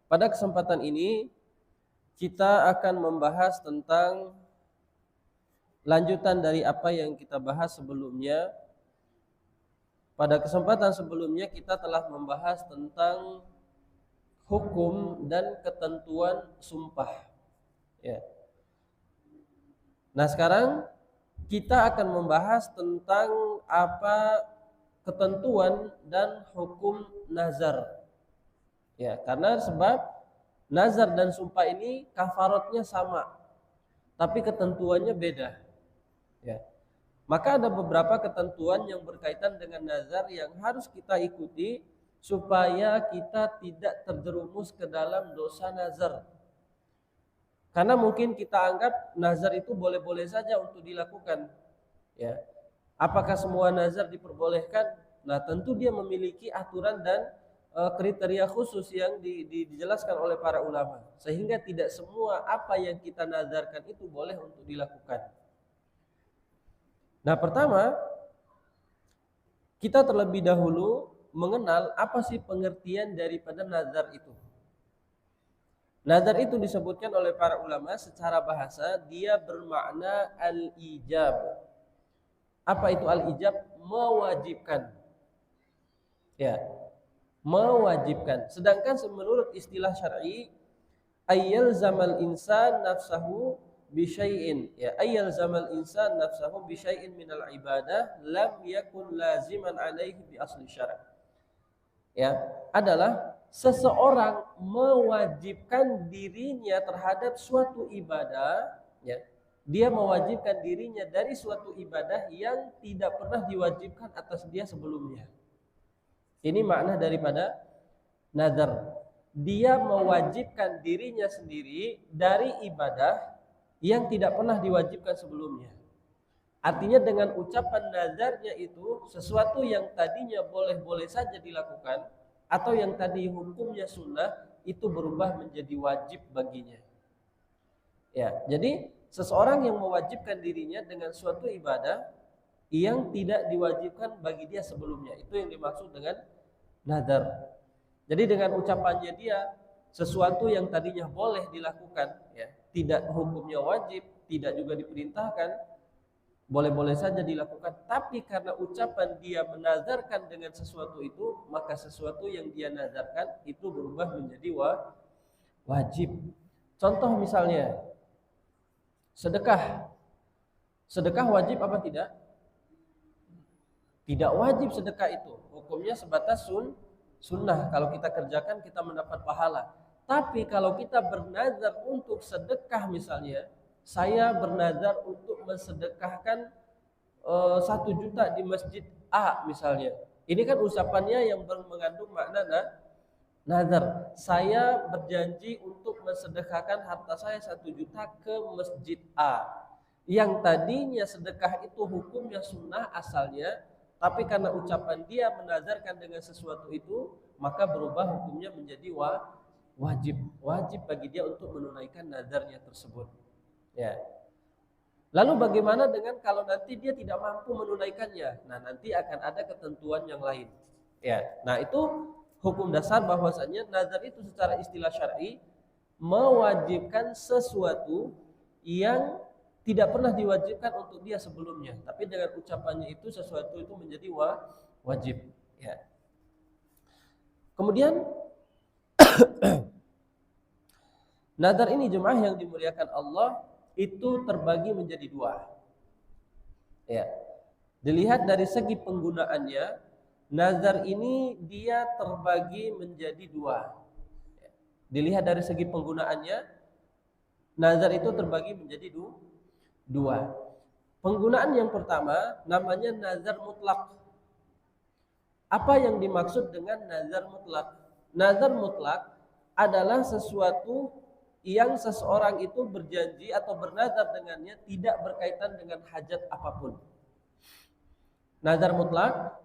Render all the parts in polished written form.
Pada kesempatan ini kita akan membahas tentang lanjutan dari apa yang kita bahas sebelumnya. Pada kesempatan sebelumnya kita telah membahas tentang hukum dan ketentuan sumpah. Ya. Nah, sekarang kita akan membahas tentang apa ketentuan dan hukum nazar. Ya, karena sebab nazar dan sumpah ini kafaratnya sama, tapi ketentuannya beda. Ya. Maka ada beberapa ketentuan yang berkaitan dengan nazar yang harus kita ikuti supaya kita tidak terjerumus ke dalam dosa nazar. Karena mungkin kita anggap nazar itu boleh-boleh saja untuk dilakukan. Ya. Apakah semua nazar diperbolehkan? Nah, tentu dia memiliki aturan dan kriteria khusus yang dijelaskan oleh para ulama. Sehingga tidak semua apa yang kita nazarkan itu boleh untuk dilakukan. Nah, pertama, kita terlebih dahulu mengenal apa sih pengertian daripada nazar itu. Nazar itu disebutkan oleh para ulama secara bahasa dia bermakna al-ijab. Apa itu al-ijab? Mewajibkan. Ya, mewajibkan. Sedangkan menurut istilah syar'i, ayyal zamal insan nafsahu bisyai'in, ya, ayyal zamal insan nafsahu bisyai'in minal ibadah lam yakun laziman alaihi bi asli syara'. Ya, adalah seseorang mewajibkan dirinya terhadap suatu ibadah, ya. Dia mewajibkan dirinya dari suatu ibadah yang tidak pernah diwajibkan atas dia sebelumnya. Ini makna daripada nazar. Dia mewajibkan dirinya sendiri dari ibadah yang tidak pernah diwajibkan sebelumnya. Artinya dengan ucapan nazarnya itu sesuatu yang tadinya boleh-boleh saja dilakukan atau yang tadi hukumnya sunnah itu berubah menjadi wajib baginya. Ya, jadi seseorang yang mewajibkan dirinya dengan suatu ibadah yang tidak diwajibkan bagi dia sebelumnya, itu yang dimaksud dengan nazar. Jadi dengan ucapannya dia sesuatu yang tadinya boleh dilakukan, ya, tidak hukumnya wajib, tidak juga diperintahkan, boleh-boleh saja dilakukan, tapi karena ucapan dia menazarkan dengan sesuatu itu, maka sesuatu yang dia nazarkan itu berubah menjadi wajib. Contoh misalnya sedekah. Sedekah wajib apa tidak? Tidak wajib sedekah itu. Hukumnya sebatas sunnah. Kalau kita kerjakan kita mendapat pahala. Tapi kalau kita bernazar untuk sedekah misalnya, saya bernazar untuk mensedekahkan 1 juta di masjid A misalnya. Ini kan ucapannya yang mengandung makna nazar. Saya berjanji untuk mensedekahkan harta saya 1 juta ke masjid A. Yang tadinya sedekah itu hukumnya sunnah asalnya, tapi karena ucapan dia menazarkan dengan sesuatu itu, maka berubah hukumnya menjadi wajib. Wajib bagi dia untuk menunaikan nazarnya tersebut. Ya. Lalu bagaimana dengan kalau nanti dia tidak mampu menunaikannya? Nah, nanti akan ada ketentuan yang lain. Ya. Nah, itu hukum dasar bahwasanya nazar itu secara istilah syar'i mewajibkan sesuatu yang tidak pernah diwajibkan untuk dia sebelumnya, tapi dengan ucapannya itu sesuatu itu menjadi wajib. Ya. Kemudian nazar ini jemaah yang dimuliakan Allah itu terbagi menjadi 2. Ya. Dilihat dari segi penggunaannya, nazar ini dia terbagi menjadi 2. Ya. Dilihat dari segi penggunaannya, nazar itu terbagi menjadi 2. Penggunaan yang pertama namanya nazar mutlak. Apa yang dimaksud dengan nazar mutlak? Nazar mutlak adalah sesuatu yang seseorang itu berjanji atau bernazar dengannya tidak berkaitan dengan hajat apapun. Nazar mutlak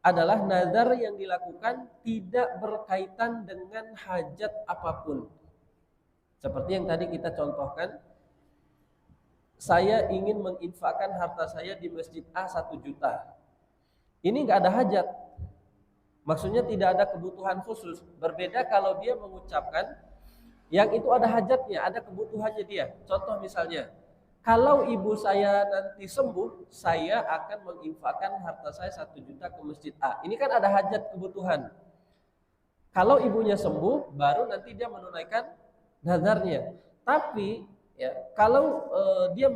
adalah nazar yang dilakukan tidak berkaitan dengan hajat apapun. Seperti yang tadi kita contohkan, saya ingin menginfakkan harta saya di masjid A 1 juta. Ini nggak ada hajat. Maksudnya tidak ada kebutuhan khusus. Berbeda kalau dia mengucapkan yang itu ada hajatnya, ada kebutuhannya dia. Contoh misalnya, kalau ibu saya nanti sembuh, saya akan menginfakkan harta saya 1 juta ke masjid A. Ini kan ada hajat kebutuhan. Kalau ibunya sembuh, baru nanti dia menunaikan nazarnya. Tapi ya, kalau dia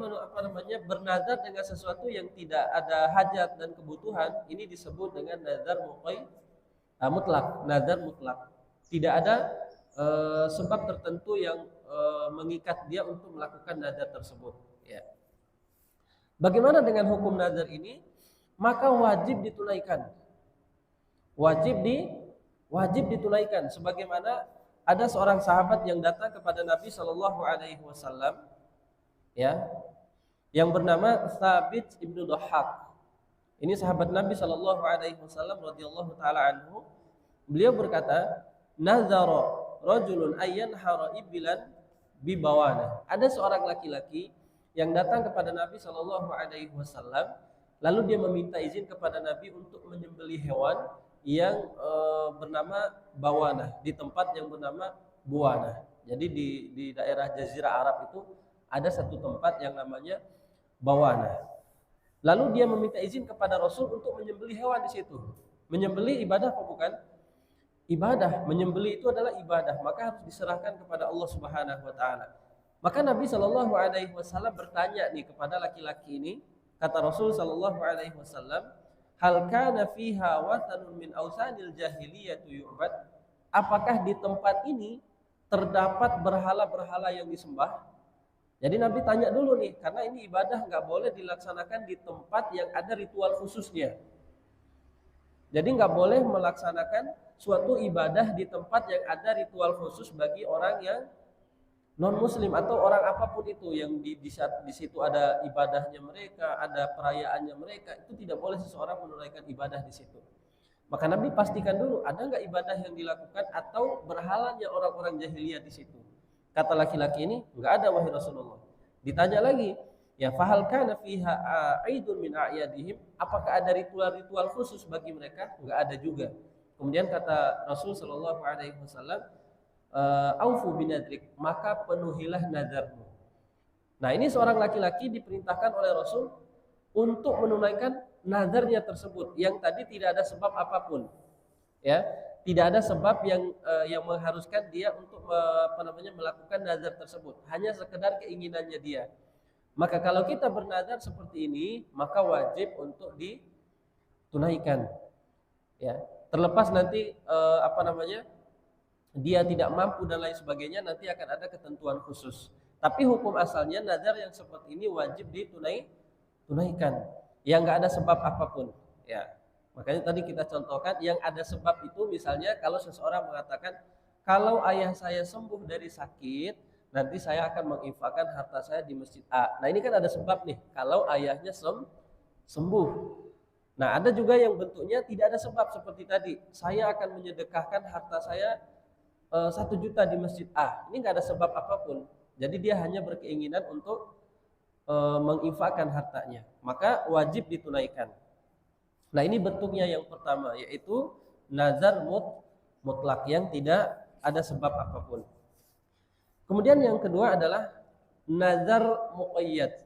bernazar dengan sesuatu yang tidak ada hajat dan kebutuhan, ini disebut dengan nazar mutlak, nazar mutlak. Tidak ada sebab tertentu yang mengikat dia untuk melakukan nazar tersebut. Ya. Bagaimana dengan hukum nazar ini? Maka wajib ditunaikan. Wajib ditunaikan. Sebagaimana ada seorang sahabat yang datang kepada Nabi Shallallahu Alaihi Wasallam, ya, yang bernama Thabit ibnu Dhahhak. Ini sahabat Nabi Shallallahu Alaihi Wasallam radhiyallahu taala anhu. Beliau berkata, nazara rajulun ayyanhara ibilan bibawana. Ada seorang laki-laki yang datang kepada Nabi Shallallahu Alaihi Wasallam, lalu dia meminta izin kepada Nabi untuk menyembelih hewan yang bernama bawana di tempat yang bernama Buwana. Jadi di daerah Jazirah Arab itu ada satu tempat yang namanya Bawana. Lalu dia meminta izin kepada Rasul untuk menyembelih hewan di situ. Menyembelih ibadah apa bukan? Ibadah. Menyembelih itu adalah ibadah, maka harus diserahkan kepada Allah Subhanahu wa taala. Maka Nabi Shallallahu alaihi wasallam bertanya nih kepada laki-laki ini, kata Rasul Shallallahu alaihi wasallam, hal kana fiha wathanun min awsanil jahiliyah yu'bad? Apakah di tempat ini terdapat berhala-berhala yang disembah? Jadi Nabi tanya dulu nih, karena ini ibadah nggak boleh dilaksanakan di tempat yang ada ritual khususnya. Jadi nggak boleh melaksanakan suatu ibadah di tempat yang ada ritual khusus bagi orang yang non muslim atau orang apapun itu yang di situ ada ibadahnya mereka, ada perayaannya mereka, itu tidak boleh seseorang menunaikan ibadah di situ. Maka Nabi pastikan dulu ada nggak ibadah yang dilakukan atau berhalanya orang-orang jahiliyah di situ. Kata laki-laki ini, nggak ada wahai Rasulullah. Ditanya lagi, ya fahal kana fiha aidun min a'yadihim? Apakah ada ritual-ritual khusus bagi mereka? Nggak ada juga. Kemudian kata Rasul sallallahu alaihi wasallam, aufu binadrik, maka penuhilah nazarmu. Nah, ini seorang laki-laki diperintahkan oleh Rasul untuk menunaikan nazarnya tersebut yang tadi tidak ada sebab apapun. Ya, tidak ada sebab yang mengharuskan dia untuk melakukan nazar tersebut, hanya sekedar keinginannya dia. Maka kalau kita bernazar seperti ini, maka wajib untuk ditunaikan. Ya, terlepas nanti dia tidak mampu dan lain sebagainya, nanti akan ada ketentuan khusus. Tapi hukum asalnya nazar yang seperti ini wajib ditunaikan, yang nggak ada sebab apapun. Ya, makanya tadi kita contohkan yang ada sebab itu, misalnya kalau seseorang mengatakan, kalau ayah saya sembuh dari sakit, nanti saya akan menginfakkan harta saya di masjid A. Nah, ini kan ada sebab nih, kalau ayahnya sembuh. Nah, ada juga yang bentuknya tidak ada sebab seperti tadi, saya akan menyedekahkan harta saya 1 juta di masjid A. Ini nggak ada sebab apapun. Jadi dia hanya berkeinginan untuk menginfakkan hartanya. Maka wajib ditunaikan. Nah, ini bentuknya yang pertama, yaitu nazar mutlak yang tidak ada sebab apapun. Kemudian yang kedua adalah nazar muqayyad.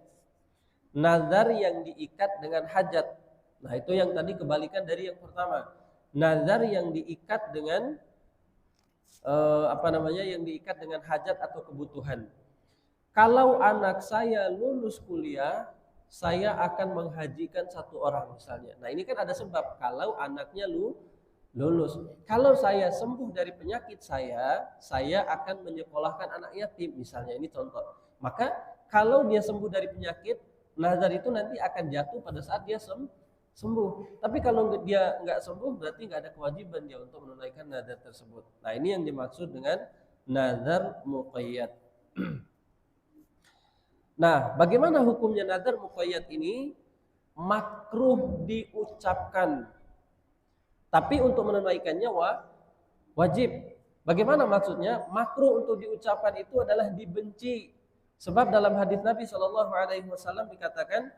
Nazar yang diikat dengan hajat. Nah, itu yang tadi kebalikan dari yang pertama. Nazar yang diikat dengan yang diikat dengan hajat atau kebutuhan. Kalau anak saya lulus kuliah, saya akan menghajikan 1 orang misalnya. Nah, ini kan ada sebab. Kalau anaknya lulus. Kalau saya sembuh dari penyakit saya akan menyekolahkan anak yatim misalnya. Ini contoh. Maka kalau dia sembuh dari penyakit, nazar itu nanti akan jatuh pada saat dia sembuh. Tapi kalau dia nggak sembuh, berarti nggak ada kewajiban dia untuk menunaikan nazar tersebut. Nah, ini yang dimaksud dengan nazar muqayyad. Nah, bagaimana hukumnya nazar muqayyad ini? Makruh diucapkan, tapi untuk menunaikannya wajib. Bagaimana maksudnya? Makruh untuk diucapkan itu adalah dibenci. Sebab dalam hadis Nabi Shallallahu alaihi wasallam dikatakan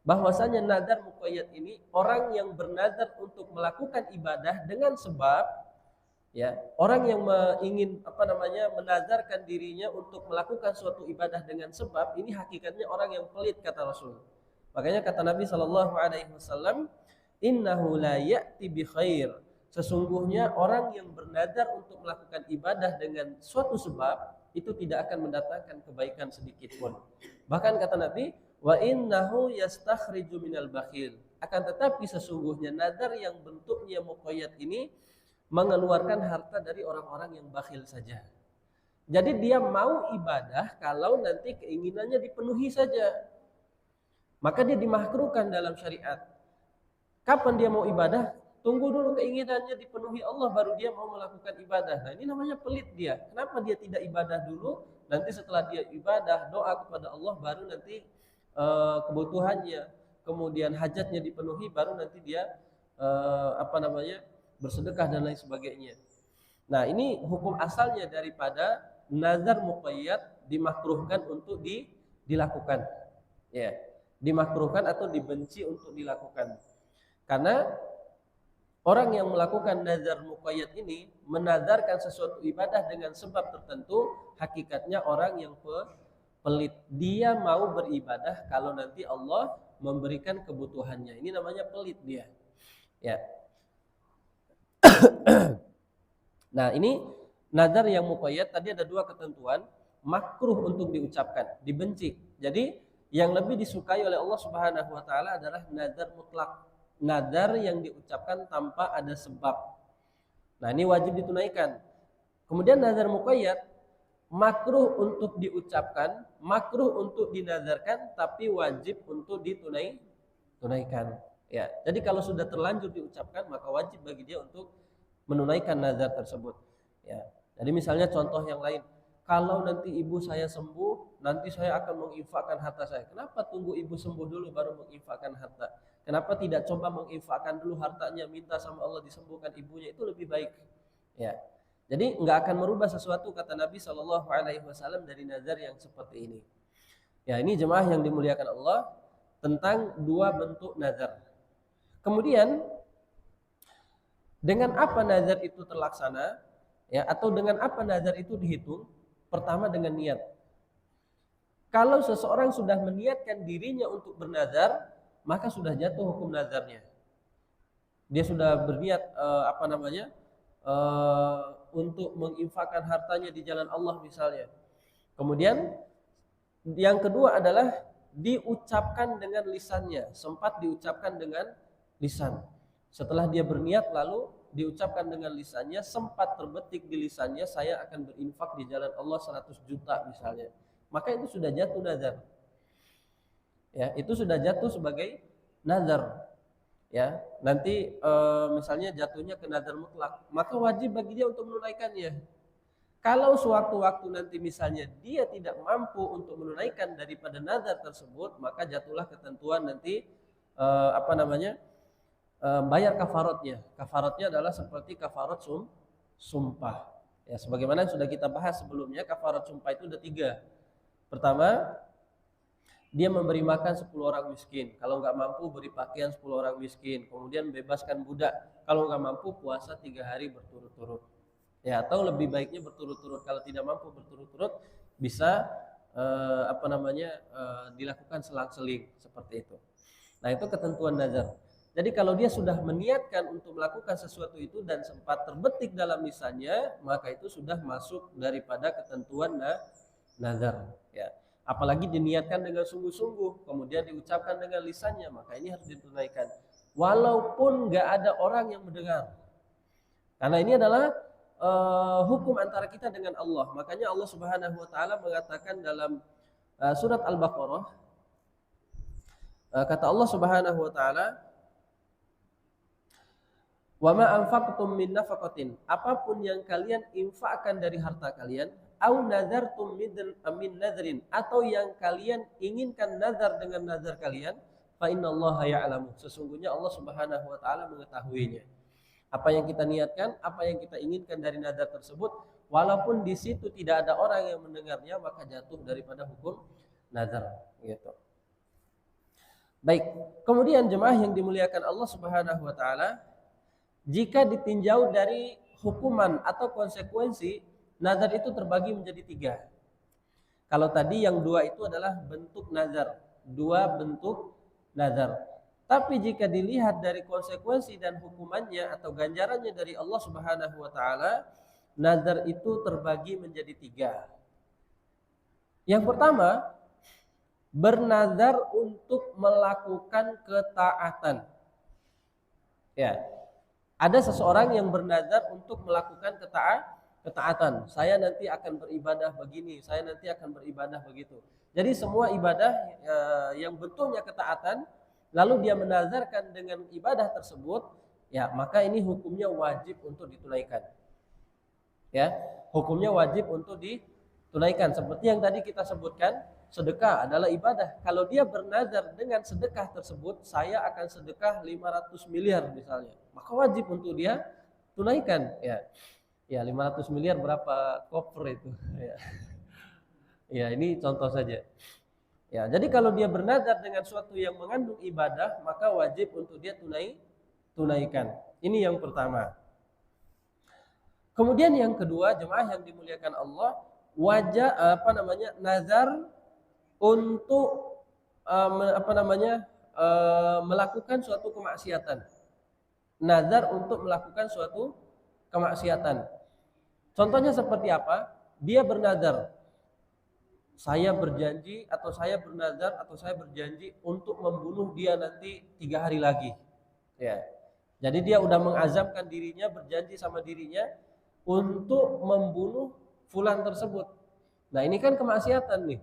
bahwasanya nazar muqayyad ini, orang yang bernazar untuk melakukan ibadah dengan sebab Ya, orang yang ingin menazarkan dirinya untuk melakukan suatu ibadah dengan sebab, ini hakikatnya orang yang pelit kata Rasul. Makanya kata Nabi Shallallahu Alaihi Wasallam, innahu la ya'ti bi khair. Sesungguhnya orang yang bernazar untuk melakukan ibadah dengan suatu sebab itu tidak akan mendatangkan kebaikan sedikit pun. Bahkan kata Nabi, wa innahu yastakhriju minal bakhil. Akan tetapi sesungguhnya nazar yang bentuknya muqayyad ini mengeluarkan harta dari orang-orang yang bakhil saja. Jadi dia mau ibadah kalau nanti keinginannya dipenuhi saja. Maka dia dimakruhkan dalam syariat. Kapan dia mau ibadah? Tunggu dulu keinginannya dipenuhi Allah baru dia mau melakukan ibadah. Nah, ini namanya pelit dia. Kenapa dia tidak ibadah dulu? Nanti setelah dia ibadah, doa kepada Allah baru nanti kebutuhannya, kemudian hajatnya dipenuhi baru nanti dia bersedekah dan lain sebagainya. Nah, ini hukum asalnya daripada nazar muqayyad dimakruhkan untuk dilakukan. Ya, dimakruhkan atau dibenci untuk dilakukan. Karena orang yang melakukan nazar muqayyad ini menazarkan sesuatu ibadah dengan sebab tertentu, hakikatnya orang yang pelit. Dia mau beribadah kalau nanti Allah memberikan kebutuhannya. Ini namanya pelit dia. Ya. Nah, ini nazar yang muqayyad tadi ada dua ketentuan, makruh untuk diucapkan, dibenci. Jadi yang lebih disukai oleh Allah Subhanahu wa taala adalah nazar mutlak, nazar yang diucapkan tanpa ada sebab. Nah, ini wajib ditunaikan. Kemudian nazar muqayyad makruh untuk diucapkan, makruh untuk dinazarkan, tapi wajib untuk ditunaikan. Ya, jadi kalau sudah terlanjur diucapkan maka wajib bagi dia untuk menunaikan nazar tersebut. Ya, jadi misalnya contoh yang lain, kalau nanti ibu saya sembuh, nanti saya akan menginfakkan harta saya. Kenapa tunggu ibu sembuh dulu baru menginfakkan harta? Kenapa tidak coba menginfakkan dulu hartanya, minta sama Allah disembuhkan ibunya, itu lebih baik. Ya, jadi nggak akan merubah sesuatu kata Nabi Shallallahu Alaihi Wasallam dari nazar yang seperti ini. Ya, ini jemaah yang dimuliakan Allah tentang dua bentuk nazar. Kemudian dengan apa nazar itu terlaksana, ya, atau dengan apa nazar itu dihitung? Pertama dengan niat. Kalau seseorang sudah meniatkan dirinya untuk bernazar, maka sudah jatuh hukum nazarnya. Dia sudah berniat untuk menginfakkan hartanya di jalan Allah misalnya. Kemudian yang kedua adalah diucapkan dengan lisannya, sempat diucapkan dengan lisan. Setelah dia berniat lalu diucapkan dengan lisannya, sempat terbetik di lisannya, saya akan berinfak di jalan Allah 100 juta misalnya. Maka itu sudah jatuh nazar. Ya, itu sudah jatuh sebagai nazar. Ya, nanti misalnya jatuhnya ke nazar mutlak, maka wajib bagi dia untuk menunaikannya. Kalau sewaktu-waktu nanti misalnya dia tidak mampu untuk menunaikan daripada nazar tersebut, maka jatuhlah ketentuan nanti bayar kafaratnya. Kafaratnya adalah seperti kafarat sumpah. Ya, sebagaimana sudah kita bahas sebelumnya, kafarat sumpah itu ada 3. Pertama, dia memberi makan 10 orang miskin. Kalau nggak mampu beri pakaian 10 orang miskin. Kemudian bebaskan budak. Kalau nggak mampu puasa 3 hari berturut-turut. Ya, atau lebih baiknya berturut-turut. Kalau tidak mampu berturut-turut bisa dilakukan selang-seling seperti itu. Nah, itu ketentuan nazar. Jadi kalau dia sudah meniatkan untuk melakukan sesuatu itu dan sempat terbetik dalam lisannya, maka itu sudah masuk daripada ketentuan nazar. Ya. Apalagi diniatkan dengan sungguh-sungguh, kemudian diucapkan dengan lisannya, maka ini harus ditunaikan. Walaupun nggak ada orang yang mendengar. Karena ini adalah hukum antara kita dengan Allah. Makanya Allah Subhanahu wa taala mengatakan dalam surat Al-Baqarah, kata Allah Subhanahu wa taala, "Wa ma anfaqtum min nafaqatin", apapun yang kalian infakkan dari harta kalian, au nazartum min nadrin, atau yang kalian inginkan nazar dengan nazar kalian, fa innallaha ya'lamu, sesungguhnya Allah Subhanahu wa taala mengetahuinya. Apa yang kita niatkan, apa yang kita inginkan dari nazar tersebut, walaupun di situ tidak ada orang yang mendengarnya, maka jatuh daripada hukum nazar, gitu. Baik, kemudian jemaah yang dimuliakan Allah Subhanahu wa taala, jika ditinjau dari hukuman atau konsekuensi nazar itu terbagi menjadi 3. Kalau tadi yang 2 itu adalah bentuk nazar, 2 bentuk nazar. Tapi jika dilihat dari konsekuensi dan hukumannya atau ganjarannya dari Allah Subhanahu wa taala, nazar itu terbagi menjadi 3. Yang pertama, bernazar untuk melakukan ketaatan. Ya. Ada seseorang yang bernazar untuk melakukan ketaatan. Saya nanti akan beribadah begini, saya nanti akan beribadah begitu. Jadi semua ibadah yang bentuknya ketaatan, lalu dia menazarkan dengan ibadah tersebut, ya maka ini hukumnya wajib untuk ditunaikan. Ya, hukumnya wajib untuk ditunaikan. Seperti yang tadi kita sebutkan, sedekah adalah ibadah. Kalau dia bernazar dengan sedekah tersebut, saya akan sedekah 500 miliar misalnya, maka wajib untuk dia tunaikan. Ya 500 miliar berapa koper itu? Ya ini contoh saja. Ya, jadi kalau dia bernazar dengan suatu yang mengandung ibadah, maka wajib untuk dia tunaikan. Ini yang pertama. Kemudian yang kedua, jemaah yang dimuliakan Allah, nazar untuk melakukan suatu kemaksiatan. Nazar untuk melakukan suatu kemaksiatan. Contohnya seperti apa? Dia bernazar, saya berjanji atau saya bernazar atau saya berjanji untuk membunuh dia nanti 3 hari lagi. Ya. Jadi dia udah mengazamkan dirinya, berjanji sama dirinya untuk membunuh fulan tersebut. Nah, ini kan kemaksiatan nih.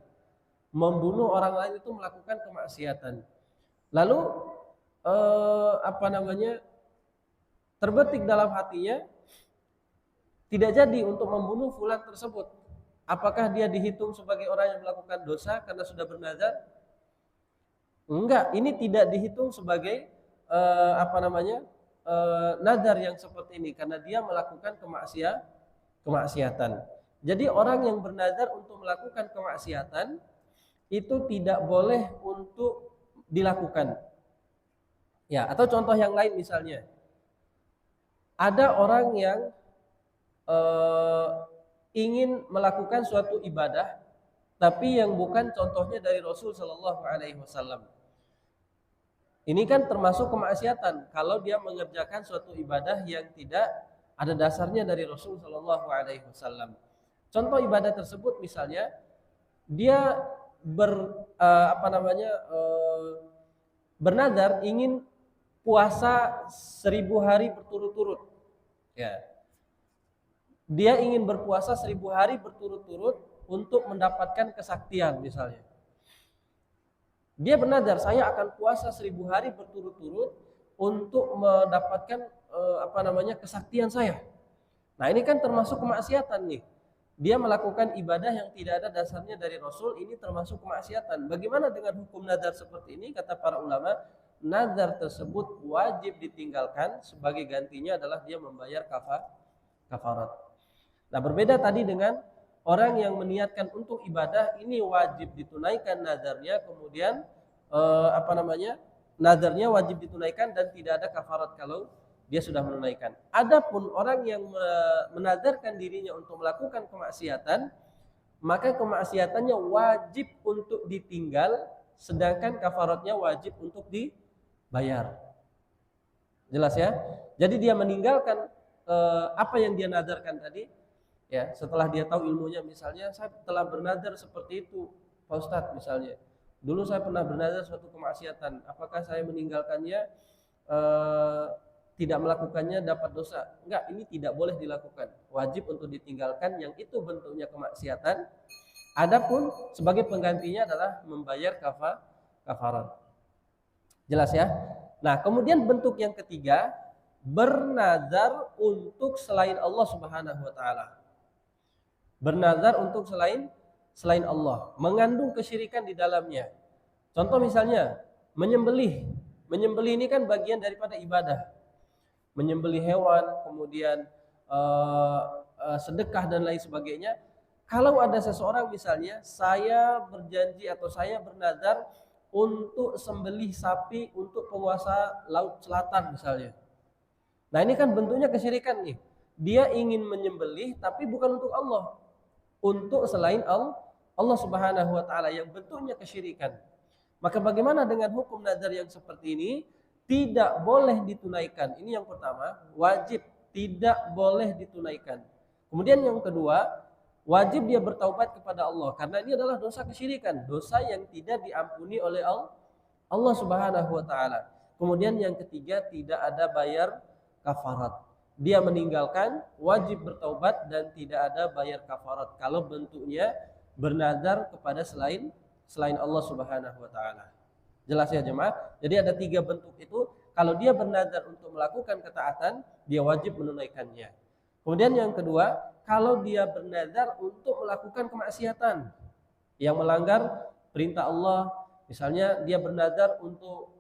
Membunuh orang lain itu melakukan kemaksiatan. Lalu terbetik dalam hatinya tidak jadi untuk membunuh fulan tersebut. Apakah dia dihitung sebagai orang yang melakukan dosa karena sudah bernazar? Enggak, ini tidak dihitung sebagai nazar yang seperti ini karena dia melakukan kemaksiatan. Jadi orang yang bernazar untuk melakukan kemaksiatan itu tidak boleh untuk dilakukan. Ya, atau contoh yang lain misalnya, ada orang yang ingin melakukan suatu ibadah, tapi yang bukan contohnya dari Rasul Shallallahu Alaihi Wasallam. Ini kan termasuk kemaksiatan kalau dia mengerjakan suatu ibadah yang tidak ada dasarnya dari Rasul Shallallahu Alaihi Wasallam. Contoh ibadah tersebut misalnya dia bernazar ingin puasa 1000 hari berturut-turut. Ya. Dia ingin berpuasa 1000 hari berturut-turut untuk mendapatkan kesaktian misalnya. Dia bernazar, saya akan puasa 1000 hari berturut-turut untuk mendapatkan kesaktian saya. Nah, ini kan termasuk kemaksiatan nih. Dia melakukan ibadah yang tidak ada dasarnya dari Rasul, ini termasuk kemaksiatan. Bagaimana dengan hukum nazar seperti ini? Kata para ulama, nazar tersebut wajib ditinggalkan, sebagai gantinya adalah dia membayar kafarat. Nah, berbeda tadi dengan orang yang meniatkan untuk ibadah, ini wajib ditunaikan nazarnya, kemudian nazarnya wajib ditunaikan dan tidak ada kafarat kalau dia sudah menunaikan. Adapun orang yang menazarkan dirinya untuk melakukan kemaksiatan, maka kemaksiatannya wajib untuk ditinggal, sedangkan kafaratnya wajib untuk dibayar. Jelas ya? Jadi dia meninggalkan apa yang dia nazarkan tadi. Ya, setelah dia tahu ilmunya, misalnya saya telah bernazar seperti itu, Pak Ustadz misalnya. Dulu saya pernah bernazar suatu kemaksiatan. Apakah saya meninggalkannya tidak melakukannya dapat dosa? Enggak, ini tidak boleh dilakukan. Wajib untuk ditinggalkan yang itu bentuknya kemaksiatan. Adapun sebagai penggantinya adalah membayar kafarat. Jelas ya? Nah, kemudian bentuk yang ketiga, bernazar untuk selain Allah Subhanahu wa taala. Bernazar untuk selain Allah, mengandung kesyirikan di dalamnya. Contoh misalnya menyembelih. Menyembelih ini kan bagian daripada ibadah. Menyembelih hewan, kemudian sedekah dan lain sebagainya. Kalau ada seseorang misalnya, saya berjanji atau saya bernazar untuk sembelih sapi untuk penguasa laut selatan misalnya. Nah, ini kan bentuknya kesyirikan nih. dia ingin menyembelih tapi bukan untuk Allah, untuk selain Allah Subhanahu wa taala yang bentuknya kesyirikan. Maka bagaimana dengan hukum nazar yang seperti ini? Tidak boleh ditunaikan. Ini yang pertama, wajib tidak boleh ditunaikan. Kemudian yang kedua, wajib dia bertaubat kepada Allah karena ini adalah dosa kesyirikan, dosa yang tidak diampuni oleh Allah Subhanahu wa taala. Kemudian yang ketiga, tidak ada bayar kafarat. Dia meninggalkan, wajib bertaubat dan tidak ada bayar kafarat kalau bentuknya bernazar kepada selain Allah Subhanahu wa taala. Jelas ya jemaah? Jadi ada 3 bentuk itu. Kalau dia bernazar untuk melakukan ketaatan, dia wajib menunaikannya. Kemudian yang kedua, kalau dia bernazar untuk melakukan kemaksiatan yang melanggar perintah Allah, misalnya dia bernazar untuk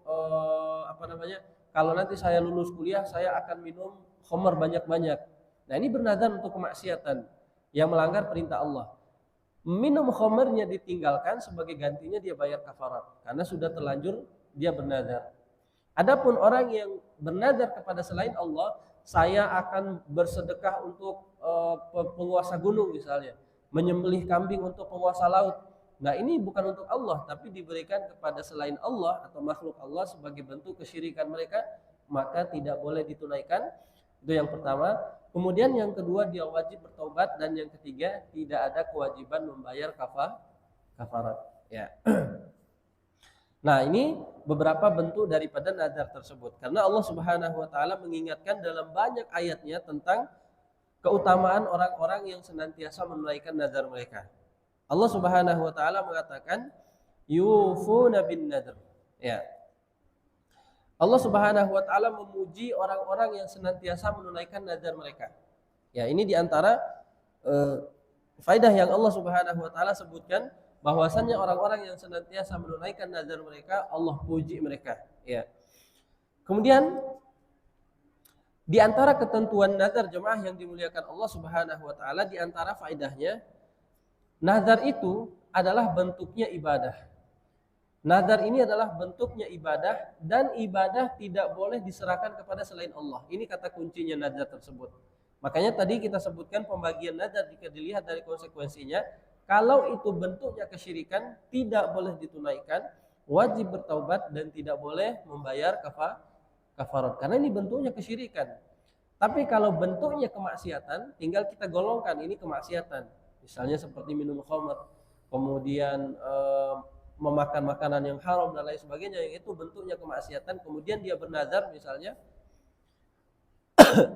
kalau nanti saya lulus kuliah saya akan minum khamar banyak-banyak. Nah, ini bernazar untuk kemaksiatan yang melanggar perintah Allah. Minum khamarnya ditinggalkan, sebagai gantinya dia bayar kafarat karena sudah terlanjur dia bernazar. Adapun orang yang bernazar kepada selain Allah, saya akan bersedekah untuk penguasa gunung misalnya, menyembelih kambing untuk penguasa laut. Nah, ini bukan untuk Allah tapi diberikan kepada selain Allah atau makhluk Allah sebagai bentuk kesyirikan mereka, maka tidak boleh ditunaikan. Itu yang pertama. Kemudian yang kedua, dia wajib bertobat, dan yang ketiga, tidak ada kewajiban membayar kafarat. Ya. Nah, ini beberapa bentuk daripada nazar tersebut. Karena Allah Subhanahu wa taala mengingatkan dalam banyak ayatnya tentang keutamaan orang-orang yang senantiasa menunaikan nazar mereka. Allah Subhanahu wa taala mengatakan yufuna bin nadr. Ya. Allah Subhanahu wa taala memuji orang-orang yang senantiasa menunaikan nazar mereka. Ya, ini diantara faedah yang Allah Subhanahu wa taala sebutkan, bahwasannya orang-orang yang senantiasa menunaikan nazar mereka, Allah puji mereka. Ya. Kemudian di antara ketentuan nazar jemaah yang dimuliakan Allah Subhanahu wa taala, di antara faedahnya, nazar itu adalah bentuknya ibadah. Nazar ini adalah bentuknya ibadah, dan ibadah tidak boleh diserahkan kepada selain Allah. Ini kata kuncinya nazar tersebut. Makanya tadi kita sebutkan pembagian nazar jika dilihat dari konsekuensinya, kalau itu bentuknya kesyirikan tidak boleh ditunaikan, wajib bertaubat dan tidak boleh membayar kafarat karena ini bentuknya kesyirikan. Tapi kalau bentuknya kemaksiatan, tinggal kita golongkan ini kemaksiatan. Misalnya seperti minum khamr, kemudian memakan makanan yang haram dan lain sebagainya, yang itu bentuknya kemaksiatan, kemudian dia bernazar misalnya,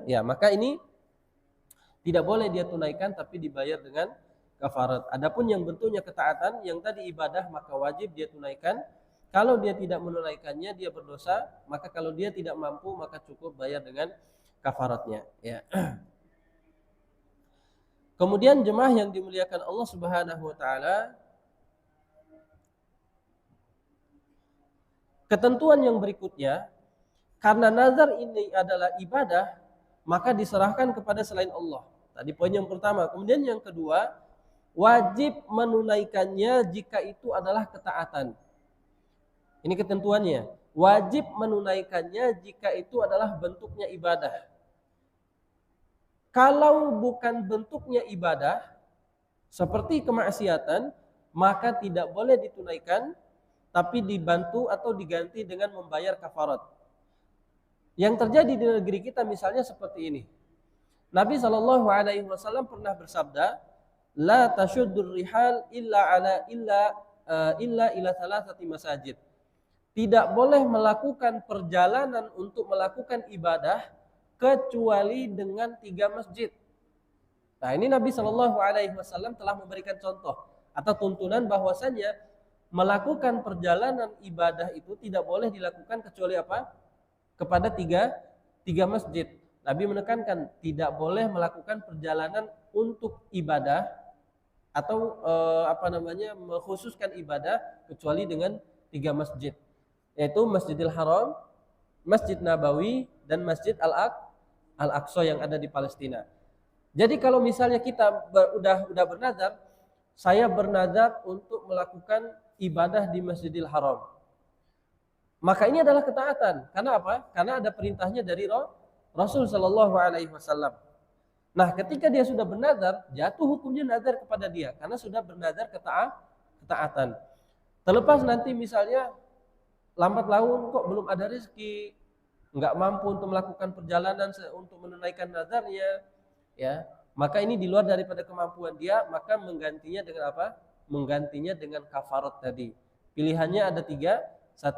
ya maka ini tidak boleh dia tunaikan tapi dibayar dengan kafarat. Adapun yang bentuknya ketaatan, yang tadi ibadah, maka wajib dia tunaikan. Kalau dia tidak menunaikannya dia berdosa, maka kalau dia tidak mampu maka cukup bayar dengan kafaratnya. Ya. Kemudian jemaah yang dimuliakan Allah Subhanahu wa taala, ketentuan yang berikutnya, karena nazar ini adalah ibadah, maka diserahkan kepada selain Allah. Tadi poin yang pertama. Kemudian yang kedua, wajib menunaikannya jika itu adalah ketaatan. Ini ketentuannya. Wajib menunaikannya jika itu adalah bentuknya ibadah. Kalau bukan bentuknya ibadah, seperti kemaksiatan, maka tidak boleh ditunaikan, tapi dibantu atau diganti dengan membayar kafarat. Yang terjadi di negeri kita misalnya seperti ini. Nabi SAW pernah bersabda, la tashuddur rihal illa ila thalathati masajid. Tidak boleh melakukan perjalanan untuk melakukan ibadah kecuali dengan 3 masjid. Nah, ini Nabi SAW telah memberikan contoh atau tuntunan bahwasanya melakukan perjalanan ibadah itu tidak boleh dilakukan kecuali apa? Kepada tiga masjid. Nabi menekankan tidak boleh melakukan perjalanan untuk ibadah atau mengkhususkan ibadah kecuali dengan 3 masjid, yaitu Masjidil Haram, Masjid Nabawi, dan Masjid Al-Aqsa yang ada di Palestina. Jadi kalau misalnya kita udah bernazar, saya bernazar untuk melakukan ibadah di Masjidil Haram, maka ini adalah ketaatan. Karena apa? Karena ada perintahnya dari Rasul Shallallahu Alaihi Wasallam. Nah, ketika dia sudah bernazar, jatuh hukumnya nazar kepada dia karena sudah bernazar ketaatan. Terlepas nanti misalnya lambat laun kok belum ada rezeki, nggak mampu untuk melakukan perjalanan untuk menunaikan nazarnya, ya, maka ini di luar daripada kemampuan dia, maka menggantinya dengan apa? Menggantinya dengan kafarat tadi. Pilihannya ada 3. 1,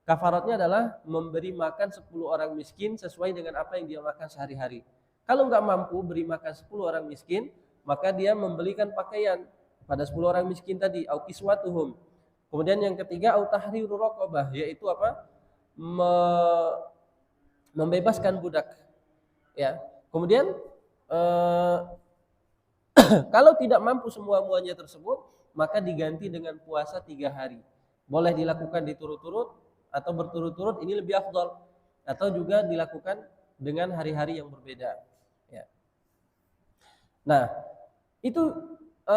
kafaratnya adalah memberi makan 10 orang miskin sesuai dengan apa yang dia makan sehari-hari. Kalau nggak mampu beri makan 10 orang miskin, maka dia membelikan pakaian pada 10 orang miskin tadi, au kiswatuhum. Kemudian yang ketiga, au tahriru raqabah, yaitu apa? Membebaskan budak. Ya. Kemudian kalau tidak mampu semua-muanya tersebut, maka diganti dengan puasa 3 hari. Boleh dilakukan diturut-turut atau berturut-turut, ini lebih afdal. Atau juga dilakukan dengan hari-hari yang berbeda. Ya. Nah, itu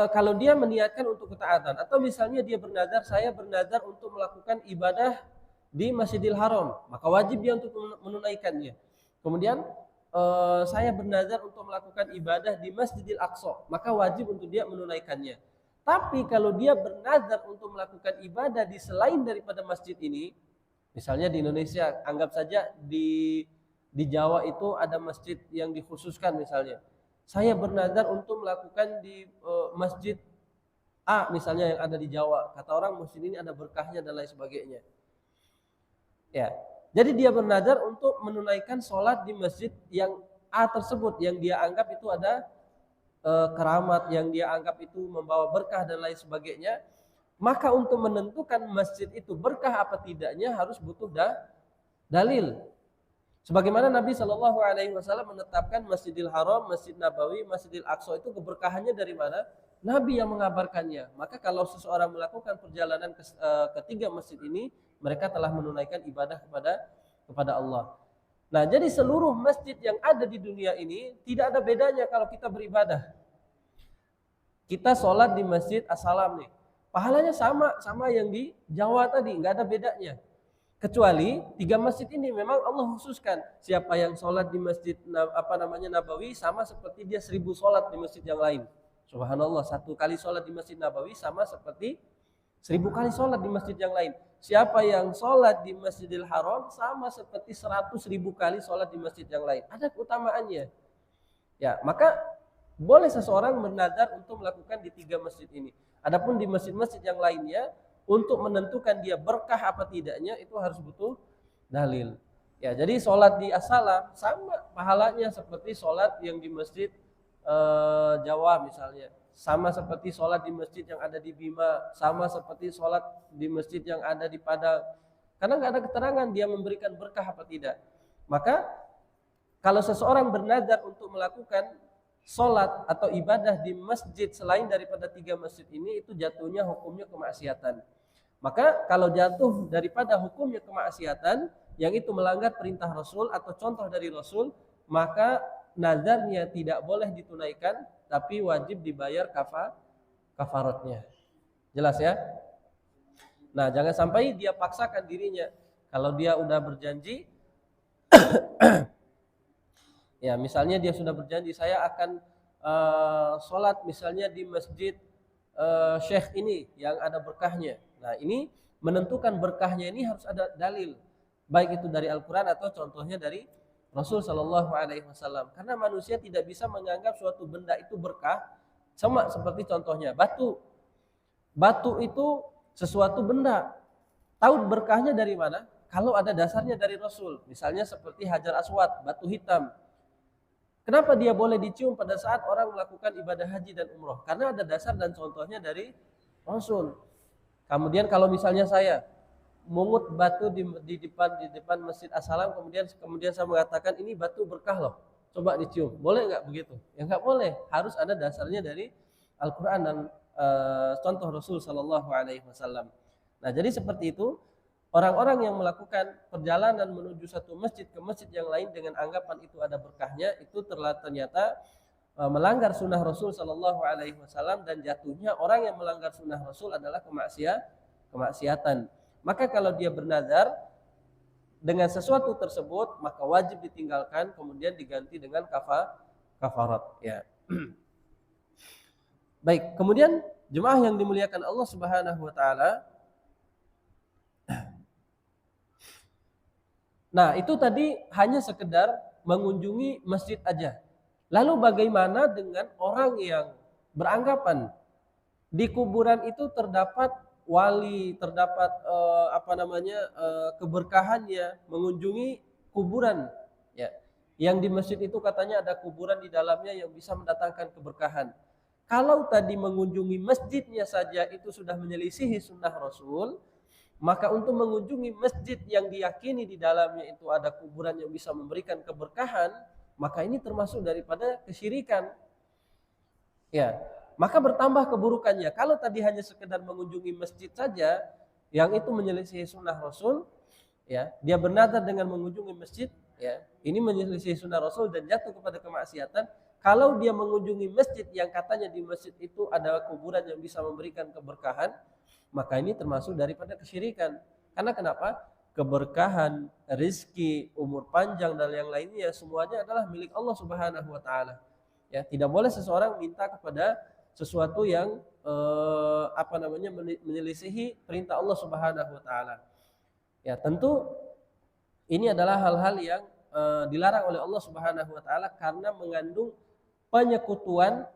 kalau dia meniatkan untuk ketaatan, atau misalnya dia bernazar, saya bernazar untuk melakukan ibadah di Masjidil Haram, maka wajib dia untuk menunaikannya. Kemudian saya bernazar untuk melakukan ibadah di Masjidil Aqsa, maka wajib untuk dia menunaikannya. Tapi kalau dia bernazar untuk melakukan ibadah di selain daripada masjid ini, misalnya di Indonesia, anggap saja di Jawa itu ada masjid yang dikhususkan misalnya. Saya bernazar untuk melakukan di masjid A misalnya yang ada di Jawa. Kata orang masjid ini ada berkahnya dan lain sebagainya. Ya. Jadi dia bernazar untuk menunaikan sholat di masjid yang A tersebut, yang dia anggap itu ada keramat, yang dia anggap itu membawa berkah dan lain sebagainya. Maka untuk menentukan masjid itu berkah apa tidaknya harus butuh dalil. Sebagaimana Nabi Shallallahu Alaihi Wasallam menetapkan Masjidil Haram, Masjid Nabawi, Masjidil Aqsa itu keberkahannya dari mana? Nabi yang mengabarkannya. Maka kalau seseorang melakukan perjalanan ke 3 masjid ini, mereka telah menunaikan ibadah kepada Allah. Nah, jadi seluruh masjid yang ada di dunia ini tidak ada bedanya kalau kita beribadah. Kita sholat di Masjid As-Salam nih, pahalanya sama yang di Jawa tadi, nggak ada bedanya. Kecuali 3 masjid ini memang Allah khususkan. Siapa yang sholat di masjid Nabawi sama seperti dia 1000 sholat di masjid yang lain. Subhanallah, 1 kali sholat di Masjid Nabawi sama seperti 1000 kali sholat di masjid yang lain. Siapa yang sholat di Masjidil Haram sama seperti 100.000 kali sholat di masjid yang lain. Ada keutamaannya. Ya, maka boleh seseorang bernazar untuk melakukan di 3 masjid ini. Adapun di masjid-masjid yang lainnya, untuk menentukan dia berkah apa tidaknya itu harus butuh dalil. Ya, jadi sholat di As-Salam sama pahalanya seperti sholat yang di masjid Jawa misalnya, sama seperti sholat di masjid yang ada di Bima, sama seperti sholat di masjid yang ada di Padang. Karena nggak ada keterangan dia memberikan berkah apa tidak. Maka kalau seseorang bernazar untuk melakukan sholat atau ibadah di masjid selain daripada 3 masjid ini, itu jatuhnya hukumnya kemaksiatan. Maka kalau jatuh daripada hukumnya kemaksiatan, yang itu melanggar perintah Rasul atau contoh dari Rasul, maka nazarnya tidak boleh ditunaikan, tapi wajib dibayar kafaratnya. Jelas ya? Nah, jangan sampai dia paksakan dirinya. Kalau dia udah berjanji, ya, misalnya dia sudah berjanji, saya akan sholat misalnya di masjid Syekh ini yang ada berkahnya. Nah, ini menentukan berkahnya ini harus ada dalil, baik itu dari Al-Quran atau contohnya dari Rasul Shallallahu Alaihi Wasallam. Karena manusia tidak bisa menganggap suatu benda itu berkah, sama seperti contohnya batu. Batu itu sesuatu benda. Tahu berkahnya dari mana? Kalau ada dasarnya dari Rasul. Misalnya seperti Hajar Aswad, batu hitam. Kenapa dia boleh dicium pada saat orang melakukan ibadah haji dan umroh? Karena ada dasar dan contohnya dari Rasul. Kemudian kalau misalnya saya mungut batu di depan Masjid As-Salam, kemudian saya mengatakan ini batu berkah loh, coba dicium, boleh nggak begitu? Ya nggak boleh, harus ada dasarnya dari Al-Quran dan contoh Rasul Shallallahu Alaihi Wasallam. Nah, jadi seperti itu. Orang-orang yang melakukan perjalanan menuju satu masjid ke masjid yang lain dengan anggapan itu ada berkahnya, itu ternyata melanggar sunnah Rasul Shallallahu Alaihi Wasallam, dan jatuhnya orang yang melanggar sunnah Rasul adalah kemaksiatan. Maka kalau dia bernazar dengan sesuatu tersebut, maka wajib ditinggalkan, kemudian diganti dengan kafarat, ya. Baik, kemudian jemaah yang dimuliakan Allah Subhanahu wa taala. Nah, itu tadi hanya sekedar mengunjungi masjid aja. Lalu bagaimana dengan orang yang beranggapan di kuburan itu terdapat wali, terdapat keberkahannya, mengunjungi kuburan, ya. Yang di masjid itu katanya ada kuburan di dalamnya yang bisa mendatangkan keberkahan. Kalau tadi mengunjungi masjidnya saja itu sudah menyelisihi sunnah Rasul, maka untuk mengunjungi masjid yang diyakini di dalamnya itu ada kuburan yang bisa memberikan keberkahan, maka ini termasuk daripada kesyirikan. Ya, maka bertambah keburukannya. Kalau tadi hanya sekedar mengunjungi masjid saja, yang itu menyelisih sunnah Rasul, ya, dia bernazar dengan mengunjungi masjid, ya, ini menyelisih sunnah Rasul dan jatuh kepada kemaksiatan. Kalau dia mengunjungi masjid yang katanya di masjid itu ada kuburan yang bisa memberikan keberkahan, maka ini termasuk daripada kesyirikan. Karena kenapa? Keberkahan, rizki, umur panjang dan yang lainnya semuanya adalah milik Allah Subhanahu wa taala. Ya, tidak boleh seseorang minta kepada sesuatu yang menyelisihi perintah Allah Subhanahu wa taala. Ya, tentu ini adalah hal-hal yang dilarang oleh Allah Subhanahu wa taala karena mengandung penyekutuan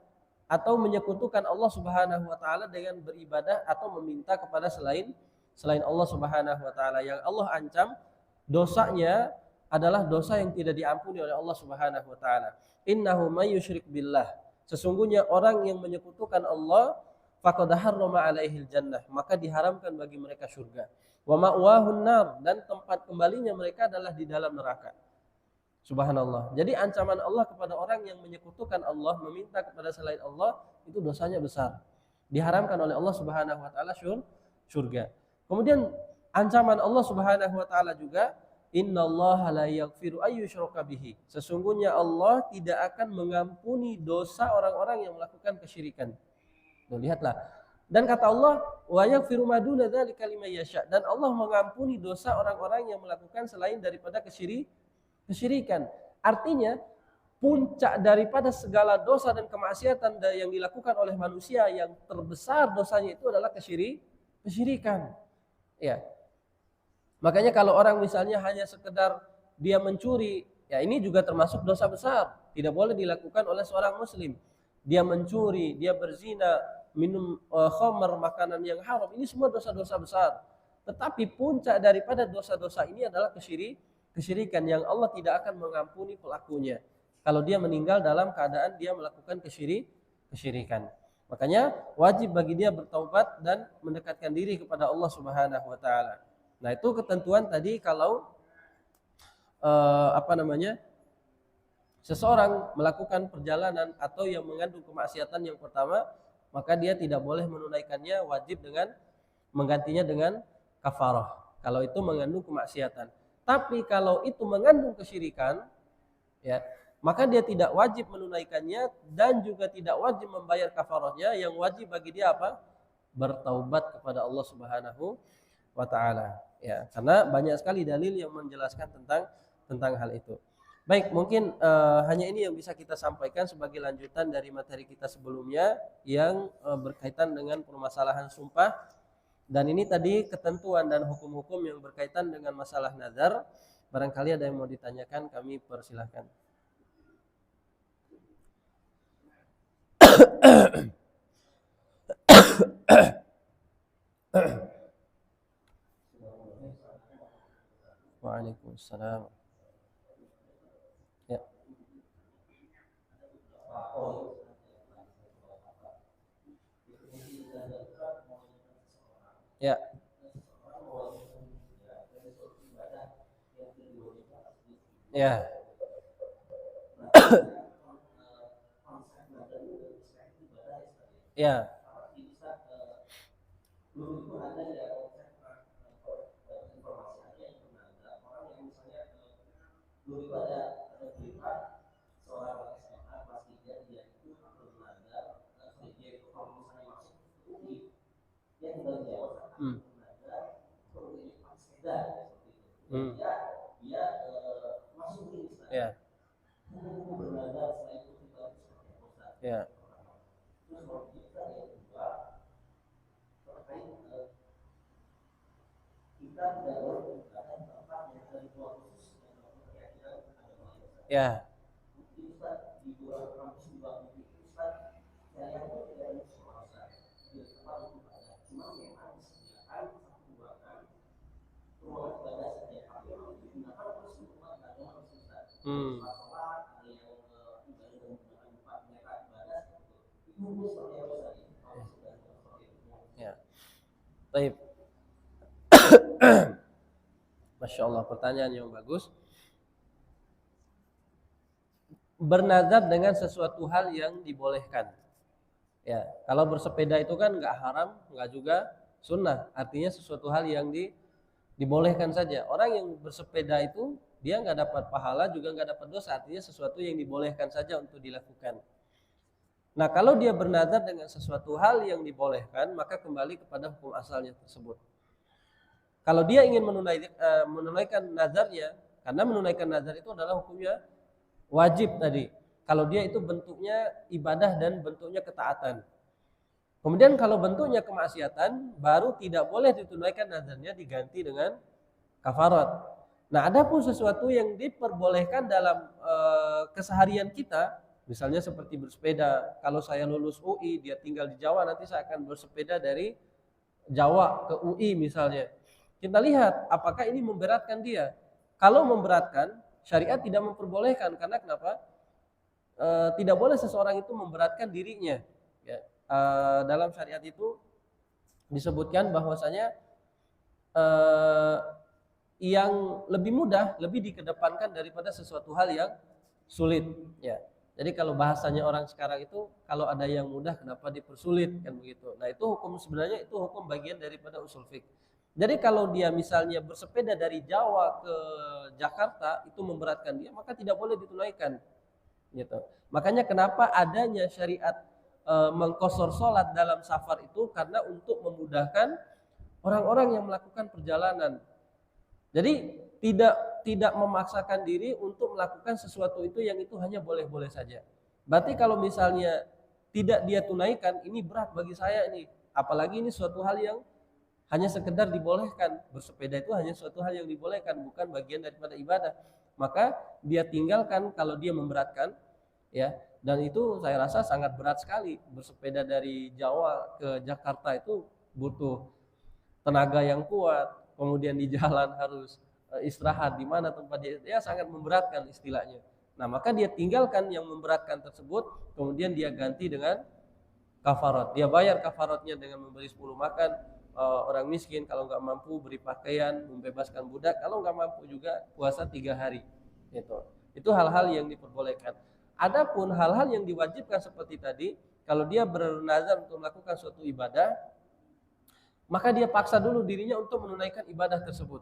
atau menyekutukan Allah Subhanahu wa taala dengan beribadah atau meminta kepada selain Allah Subhanahu wa taala, yang Allah ancam dosanya adalah dosa yang tidak diampuni oleh Allah Subhanahu wa taala. Innahu may yusyrik billah, sesungguhnya orang yang menyekutukan Allah, faqad harrama alaihil jannah, maka diharamkan bagi mereka surga. Wa ma'wahun nar, dan tempat kembalinya mereka adalah di dalam neraka. Subhanallah. Jadi ancaman Allah kepada orang yang menyekutukan Allah, meminta kepada selain Allah, itu dosanya besar. Diharamkan oleh Allah Subhanahu wa taala surga. Kemudian ancaman Allah Subhanahu wa taala juga, innallaha la yaghfiru ayyushraka bihi. Sesungguhnya Allah tidak akan mengampuni dosa orang-orang yang melakukan kesyirikan. Tuh, lihatlah. Dan kata Allah, wa yaghfiru ma duna dzalika liman yasha. Dan Allah mengampuni dosa orang-orang yang melakukan selain daripada kesyirikan. Artinya puncak daripada segala dosa dan kemaksiatan yang dilakukan oleh manusia, yang terbesar dosanya itu adalah kesyirikan. Ya. Makanya kalau orang misalnya hanya sekedar dia mencuri, ya ini juga termasuk dosa besar. Tidak boleh dilakukan oleh seorang muslim. Dia mencuri, dia berzina, minum khamr, makanan yang haram, ini semua dosa-dosa besar. Tetapi puncak daripada dosa-dosa ini adalah kesyirikan yang Allah tidak akan mengampuni pelakunya kalau dia meninggal dalam keadaan dia melakukan kesyirikan. Makanya wajib bagi dia bertaubat dan mendekatkan diri kepada Allah Subhanahu wa taala. Nah, itu ketentuan tadi kalau seseorang melakukan perjalanan atau yang mengandung kemaksiatan yang pertama, maka dia tidak boleh menunaikannya, wajib dengan menggantinya dengan kafarah kalau itu mengandung kemaksiatan. Tapi kalau itu mengandung kesyirikan, ya, maka dia tidak wajib menunaikannya dan juga tidak wajib membayar kafarahnya. Yang wajib bagi dia apa? Bertaubat kepada Allah Subhanahu wa taala. Ya, karena banyak sekali dalil yang menjelaskan tentang hal itu. Baik, mungkin hanya ini yang bisa kita sampaikan sebagai lanjutan dari materi kita sebelumnya yang berkaitan dengan permasalahan sumpah. Dan ini tadi ketentuan dan hukum-hukum yang berkaitan dengan masalah nazar. Barangkali ada yang mau ditanyakan, kami persilahkan. Waalaikumsalam. Ya. Ya. Ya. Ya. Hmm. Hmm. Ya. Ya. Ya. Hmm. Ya. Baik. Masya Allah, pertanyaan yang bagus. Bernazar dengan sesuatu hal yang dibolehkan. Ya, kalau bersepeda itu kan nggak haram, nggak juga sunnah. Artinya sesuatu hal yang dibolehkan saja. Orang yang bersepeda itu dia nggak dapat pahala juga nggak dapat dosa. Artinya sesuatu yang dibolehkan saja untuk dilakukan. Nah, kalau dia bernazar dengan sesuatu hal yang dibolehkan, maka kembali kepada hukum asalnya tersebut. Kalau dia ingin menunaikan nazarnya, karena menunaikan nazar itu adalah hukumnya wajib tadi. Kalau dia itu bentuknya ibadah dan bentuknya ketaatan. Kemudian kalau bentuknya kemaksiatan, baru tidak boleh ditunaikan nazarnya, diganti dengan kafarat. Nah, adapun sesuatu yang diperbolehkan dalam keseharian kita, misalnya seperti bersepeda. Kalau saya lulus UI, dia tinggal di Jawa, nanti saya akan bersepeda dari Jawa ke UI misalnya. Kita lihat apakah ini memberatkan dia. Kalau memberatkan, syariat tidak memperbolehkan. Karena kenapa? Tidak boleh seseorang itu memberatkan dirinya. Ya. Dalam syariat itu disebutkan bahwasanya yang lebih mudah lebih dikedepankan daripada sesuatu hal yang sulit. Ya. Jadi kalau bahasanya orang sekarang itu, kalau ada yang mudah kenapa dipersulit, kan begitu. Nah, itu hukum, sebenarnya itu hukum bagian daripada usul fiqh. Jadi kalau dia misalnya bersepeda dari Jawa ke Jakarta itu memberatkan dia, maka tidak boleh ditunaikan. Gitu. Makanya kenapa adanya syariat mengqashar sholat dalam safar itu, karena untuk memudahkan orang-orang yang melakukan perjalanan. Jadi tidak memaksakan diri untuk melakukan sesuatu itu yang itu hanya boleh-boleh saja. Berarti kalau misalnya tidak dia tunaikan, ini berat bagi saya ini. Apalagi ini suatu hal yang hanya sekedar dibolehkan. Bersepeda itu hanya suatu hal yang dibolehkan, bukan bagian daripada ibadah. Maka dia tinggalkan kalau dia memberatkan, ya. Dan itu saya rasa sangat berat sekali. Bersepeda dari Jawa ke Jakarta itu butuh tenaga yang kuat. Kemudian di jalan harus istirahat di mana tempat dia, ya sangat memberatkan istilahnya. Nah, maka dia tinggalkan yang memberatkan tersebut, kemudian dia ganti dengan kafarat. Dia bayar kafaratnya dengan memberi 10 makan orang miskin, kalau nggak mampu beri pakaian, membebaskan budak, kalau nggak mampu juga puasa 3 hari. Itu hal-hal yang diperbolehkan. Adapun hal-hal yang diwajibkan seperti tadi, kalau dia bernazar untuk melakukan suatu ibadah, maka dia paksa dulu dirinya untuk menunaikan ibadah tersebut.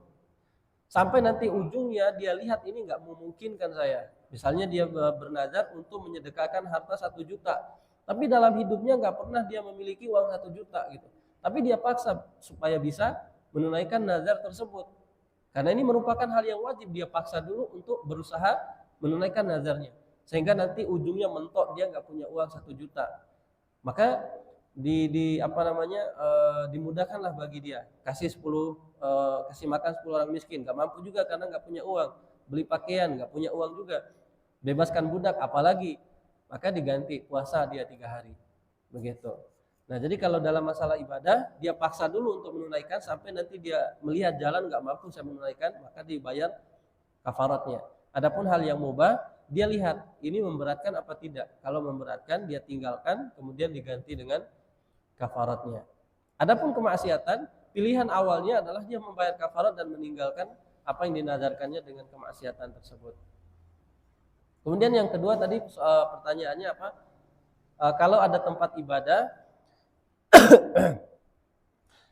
Sampai nanti ujungnya dia lihat ini nggak memungkinkan saya. Misalnya dia bernazar untuk menyedekahkan harta 1 juta, tapi dalam hidupnya nggak pernah dia memiliki uang 1 juta gitu. Tapi dia paksa supaya bisa menunaikan nazar tersebut. Karena ini merupakan hal yang wajib, dia paksa dulu untuk berusaha menunaikan nazarnya. Sehingga nanti ujungnya mentok dia nggak punya uang 1 juta. Maka dimudahkanlah bagi dia, kasih makan 10 orang miskin, nggak mampu juga karena nggak punya uang, beli pakaian nggak punya uang juga, bebaskan budak apalagi, maka diganti puasa dia 3 hari, begitu. Nah, jadi kalau dalam masalah ibadah dia paksa dulu untuk menunaikan sampai nanti dia melihat jalan nggak mampu saya menunaikan, maka dibayar kafaratnya. Adapun hal yang mubah, dia lihat ini memberatkan apa tidak. Kalau memberatkan dia tinggalkan, kemudian diganti dengan kafaratnya. Adapun kemaksiatan, pilihan awalnya adalah dia membayar kafarat dan meninggalkan apa yang dinazarkannya dengan kemaksiatan tersebut. Kemudian yang kedua tadi pertanyaannya apa? Kalau ada tempat ibadah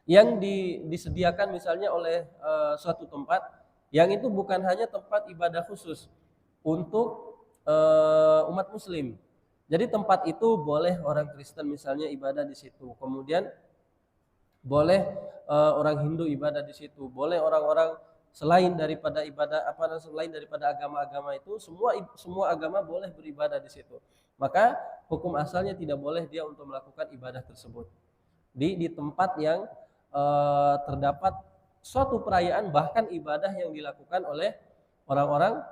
yang disediakan misalnya oleh suatu tempat yang itu bukan hanya tempat ibadah khusus untuk umat muslim. Jadi tempat itu boleh orang Kristen misalnya ibadah di situ. Kemudian boleh orang Hindu ibadah di situ. Boleh orang-orang selain daripada agama-agama itu, semua agama boleh beribadah di situ. maka hukum asalnya tidak boleh dia untuk melakukan ibadah tersebut di tempat yang terdapat suatu perayaan, bahkan ibadah yang dilakukan oleh orang-orang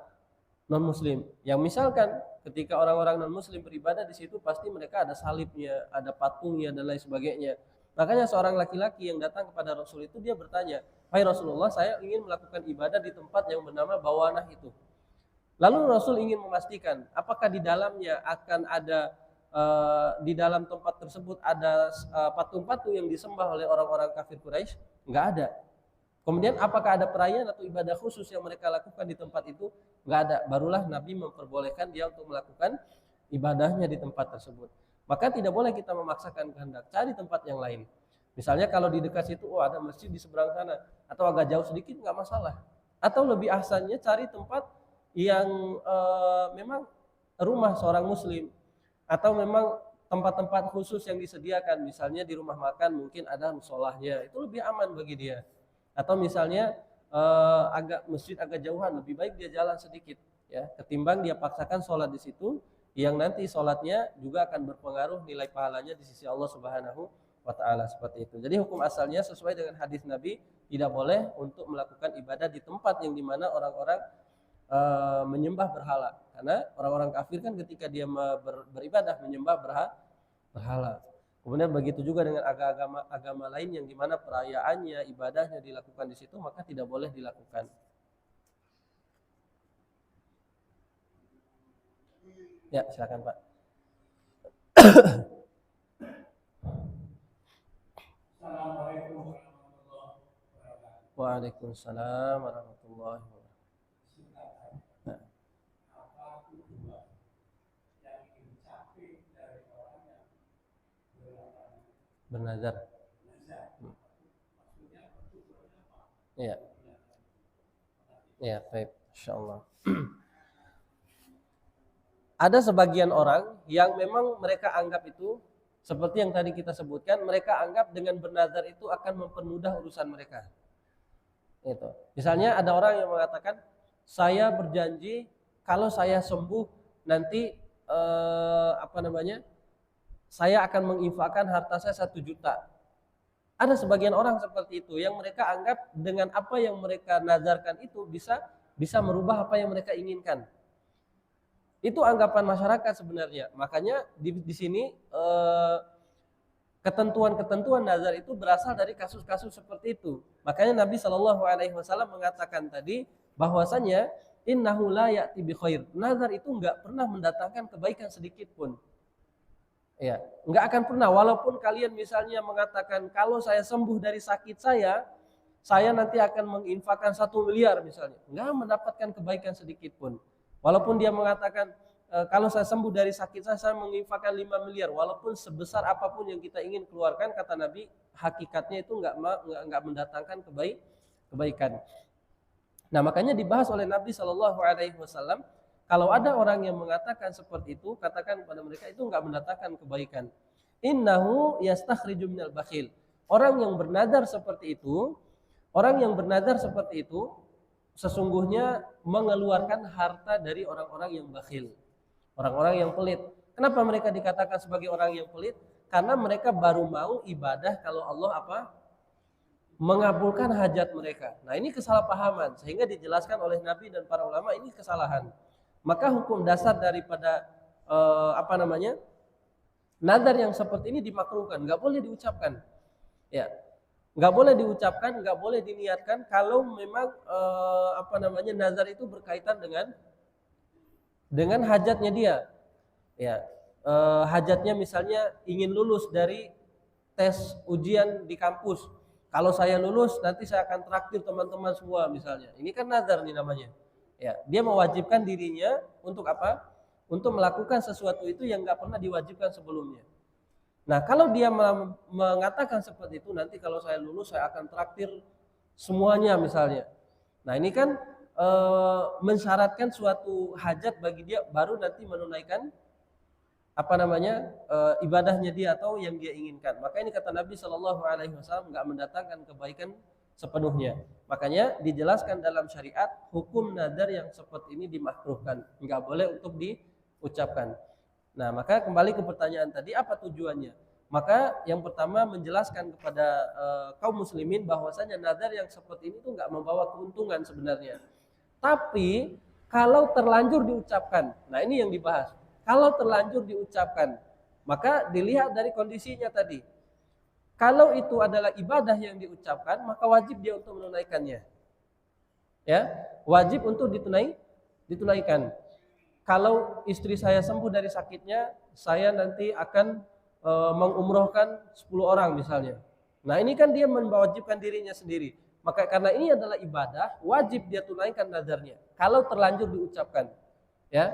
non-muslim. Yang misalkan ketika orang-orang non-muslim beribadah di situ, pasti mereka ada salibnya, ada patungnya dan lain sebagainya. Makanya seorang laki-laki yang datang kepada Rasul itu, dia bertanya, "Hai Rasulullah, saya ingin melakukan ibadah di tempat yang bernama Bawanah itu." Lalu Rasul ingin memastikan apakah di dalamnya akan ada di dalam tempat tersebut ada patung-patung yang disembah oleh orang-orang kafir Quraisy? Enggak ada. Kemudian apakah ada perayaan atau ibadah khusus yang mereka lakukan di tempat itu? Enggak ada. Barulah Nabi memperbolehkan dia untuk melakukan ibadahnya di tempat tersebut. Maka tidak boleh kita memaksakan kehendak, cari tempat yang lain. Misalnya kalau di dekat situ, ada masjid di seberang sana, atau agak jauh sedikit, nggak masalah. Atau lebih ahsannya cari tempat yang memang rumah seorang muslim, atau memang tempat-tempat khusus yang disediakan, misalnya di rumah makan mungkin ada musholahnya, itu lebih aman bagi dia. Atau misalnya masjid agak jauhan, lebih baik dia jalan sedikit, ya, ketimbang dia paksakan sholat di situ, yang nanti sholatnya juga akan berpengaruh nilai pahalanya di sisi Allah Subhanahu wa Ta'ala, seperti itu. Jadi hukum asalnya sesuai dengan hadis Nabi, tidak boleh untuk melakukan ibadah di tempat yang dimana orang-orang menyembah berhala, karena orang-orang kafir kan ketika dia beribadah menyembah berhala. Kemudian begitu juga dengan agama lain yang dimana perayaannya, ibadahnya dilakukan di situ, maka tidak boleh dilakukan. Ya, silakan Pak. Assalamualaikum warahmatullahi wabarakatuh. Waalaikumsalam warahmatullahi wabarakatuh. Apa tujuan yang ingin dicapai dari orang yang Bernazar. Maksudnya tujuannya apa? Iya. Iya, baik, insyaallah. Ada sebagian orang yang memang mereka anggap itu seperti yang tadi kita sebutkan, mereka anggap dengan bernazar itu akan mempermudah urusan mereka. Itu. Misalnya ada orang yang mengatakan, saya berjanji kalau saya sembuh nanti saya akan menginfakkan harta saya 1 juta. Ada sebagian orang seperti itu yang mereka anggap dengan apa yang mereka nazarkan itu bisa merubah apa yang mereka inginkan. Itu anggapan masyarakat sebenarnya. Makanya di sini ketentuan-ketentuan nazar itu berasal dari kasus-kasus seperti itu. Makanya Nabi Shallallahu Alaihi Wasallam mengatakan tadi bahwasanya innahu la ya'ti bi khair. Nazar itu enggak pernah mendatangkan kebaikan sedikit pun. Ya, enggak akan pernah. Walaupun kalian misalnya mengatakan kalau saya sembuh dari sakit saya nanti akan menginfakkan 1 miliar misalnya. Enggak mendapatkan kebaikan sedikit pun. Walaupun dia mengatakan kalau saya sembuh dari sakit saya menginfakkan 5 miliar. Walaupun sebesar apapun yang kita ingin keluarkan, kata Nabi, hakikatnya itu enggak mendatangkan kebaikan. Nah, makanya dibahas oleh Nabi Shallallahu Alaihi Wasallam, kalau ada orang yang mengatakan seperti itu, katakan kepada mereka itu enggak mendatangkan kebaikan. Innahu yastakhriju minal bakhil. Orang yang bernazar seperti itu, sesungguhnya mengeluarkan harta dari orang-orang yang bakhil, orang-orang yang pelit. Kenapa mereka dikatakan sebagai orang yang pelit? Karena mereka baru mau ibadah kalau Allah mengabulkan hajat mereka. Nah, ini kesalahpahaman, sehingga dijelaskan oleh Nabi dan para ulama ini kesalahan. Maka hukum dasar daripada nazar yang seperti ini dimakruhkan, nggak boleh diucapkan. Ya, nggak boleh diucapkan, nggak boleh diniatkan kalau memang nazar itu berkaitan dengan hajatnya dia. Ya, hajatnya misalnya ingin lulus dari tes ujian di kampus. Kalau saya lulus nanti saya akan traktir teman-teman semua misalnya. Ini kan nazar nih namanya. Ya, dia mewajibkan dirinya untuk apa? Untuk melakukan sesuatu itu yang nggak pernah diwajibkan sebelumnya. Nah, kalau dia mengatakan seperti itu, nanti kalau saya lulus saya akan traktir semuanya misalnya. Nah, ini kan mensyaratkan suatu hajat bagi dia, baru nanti menunaikan ibadahnya dia atau yang dia inginkan. Maka ini kata Nabi Shallallahu Alaihi Wasallam nggak mendatangkan kebaikan sepenuhnya. Makanya dijelaskan dalam syariat hukum nazar yang seperti ini dimakruhkan, nggak boleh untuk diucapkan. Nah, maka kembali ke pertanyaan tadi, apa tujuannya? Maka yang pertama menjelaskan kepada kaum muslimin bahwasanya nazar yang seperti ini tuh nggak membawa keuntungan sebenarnya. Tapi kalau terlanjur diucapkan, nah ini yang dibahas. Kalau terlanjur diucapkan, maka dilihat dari kondisinya tadi. Kalau itu adalah ibadah yang diucapkan, maka wajib dia untuk menunaikannya. Ya, wajib untuk ditunaikan. Kalau istri saya sembuh dari sakitnya, saya nanti akan mengumrohkan 10 orang misalnya. Nah, ini kan dia mewajibkan dirinya sendiri. Maka karena ini adalah ibadah, wajib dia tunaikan nazarnya. Kalau terlanjur diucapkan, ya.